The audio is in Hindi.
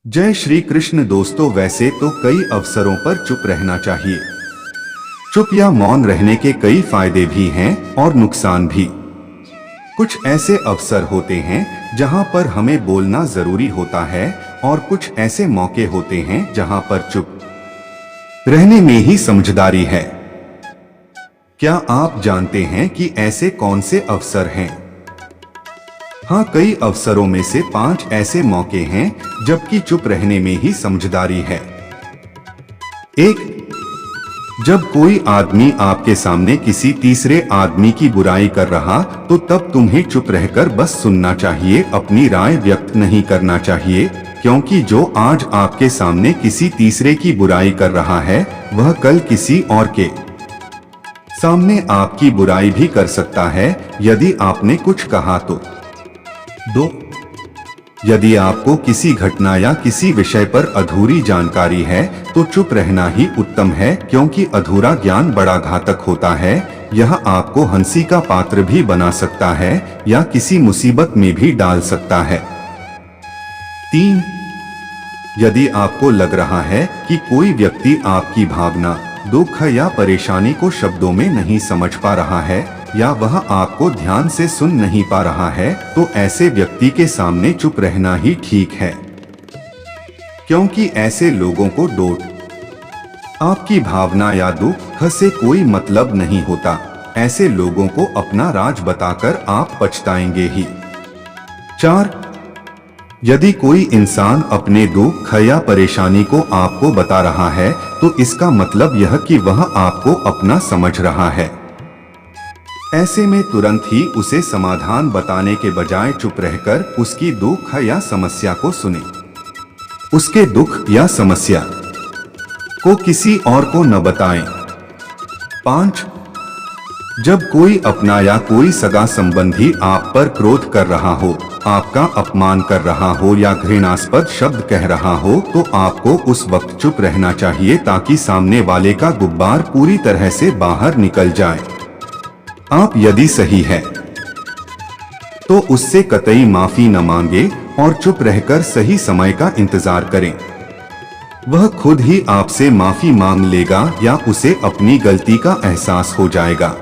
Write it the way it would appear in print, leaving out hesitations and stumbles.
जय श्री कृष्ण दोस्तों। वैसे तो कई अवसरों पर चुप रहना चाहिए। चुप या मौन रहने के कई फायदे भी हैं और नुकसान भी। कुछ ऐसे अवसर होते हैं जहां पर हमें बोलना जरूरी होता है और कुछ ऐसे मौके होते हैं जहां पर चुप रहने में ही समझदारी है। क्या आप जानते हैं कि ऐसे कौन से अवसर हैं? हाँ, कई अवसरों में से 5 ऐसे मौके हैं जबकि चुप रहने में ही समझदारी है। 1. जब कोई आदमी आपके सामने किसी तीसरे आदमी की बुराई कर रहा तो तब तुम्हें चुप रहकर बस सुनना चाहिए, अपनी राय व्यक्त नहीं करना चाहिए, क्योंकि जो आज आपके सामने किसी तीसरे की बुराई कर रहा है वह कल किसी और के सामने आपकी बुराई भी कर सकता है यदि आपने कुछ कहा तो। 2. यदि आपको किसी घटना या किसी विषय पर अधूरी जानकारी है तो चुप रहना ही उत्तम है, क्योंकि अधूरा ज्ञान बड़ा घातक होता है। यह आपको हंसी का पात्र भी बना सकता है या किसी मुसीबत में भी डाल सकता है। 3. यदि आपको लग रहा है कि कोई व्यक्ति आपकी भावना, दुख या परेशानी को शब्दों में नहीं समझ पा रहा है या वह आपको ध्यान से सुन नहीं पा रहा है तो ऐसे व्यक्ति के सामने चुप रहना ही ठीक है, क्योंकि ऐसे लोगों को डोट आपकी भावना या दुख से कोई मतलब नहीं होता। ऐसे लोगों को अपना राज बताकर आप पछताएंगे ही। 4. यदि कोई इंसान अपने दुख या परेशानी को आपको बता रहा है तो इसका मतलब यह कि वह आपको अपना समझ रहा है। ऐसे में तुरंत ही उसे समाधान बताने के बजाय चुप रहकर उसकी दुख या समस्या को सुने। उसके दुख या समस्या को किसी और को न बताएं। 5. जब कोई अपना या कोई सगा संबंधी आप पर क्रोध कर रहा हो, आपका अपमान कर रहा हो या घृणास्पद शब्द कह रहा हो तो आपको उस वक्त चुप रहना चाहिए ताकि सामने वाले का गुब्बार पूरी तरह से बाहर निकल जाए। आप यदि सही है तो उससे कतई माफी न मांगे और चुप रहकर सही समय का इंतजार करें। वह खुद ही आपसे माफी मांग लेगा या उसे अपनी गलती का एहसास हो जाएगा।